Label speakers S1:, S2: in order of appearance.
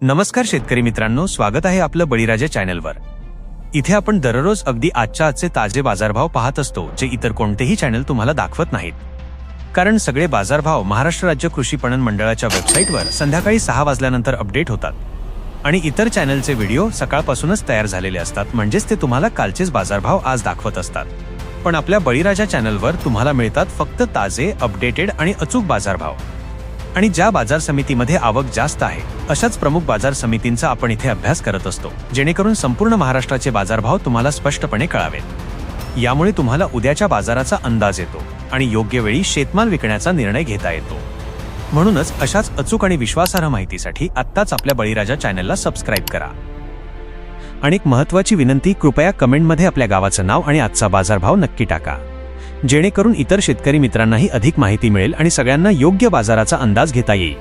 S1: नमस्कार शेतकरी मित्रांनो, स्वागत आहे आपलं बळीराजा चॅनलवर। इथे आपण दररोज अगदी आजचे ताजे बाजारभाव पाहत असतो, जे इतर कोणतेही चॅनल तुम्हाला दाखवत नाहीत। कारण सगळे बाजारभाव महाराष्ट्र राज्य कृषी पणन मंडळाच्या वेबसाईटवर संध्याकाळी 6 वाजल्यानंतर अपडेट होतात आणि इतर चॅनलचे व्हिडिओ सकाळपासूनच तयार झालेले असतात, म्हणजेच ते तुम्हाला कालचेच बाजारभाव आज दाखवत असतात। पण आपल्या बळीराजा चॅनलवर तुम्हाला मिळतात फक्त ताजे, अपडेटेड आणि अचूक बाजारभाव। आणि ज्या बाजार समितीमध्ये आवक जास्त आहे अशाच प्रमुख बाजार समितींचा आपण इथे अभ्यास करत असतो, जेणेकरून संपूर्ण महाराष्ट्राचे बाजारभाव तुम्हाला स्पष्टपणे कळावेत। यामुळे तुम्हाला उद्याच्या बाजाराचा अंदाज येतो आणि योग्य वेळी शेतमाल विकण्याचा निर्णय घेता येतो। म्हणूनच अशाच अचूक आणि विश्वासार्ह माहितीसाठी आत्ताच आपल्या बळीराजा चॅनलला सबस्क्राईब करा। आणि एक महत्त्वाची विनंती, कृपया कमेंटमध्ये आपल्या गावाचं नाव आणि आजचा बाजारभाव नक्की टाका, जेणेकरून इतर शेतकरी मित्रांनाही अधिक माहिती मिळेल आणि सगळ्यांना योग्य बाजाराचा अंदाज घेता येईल।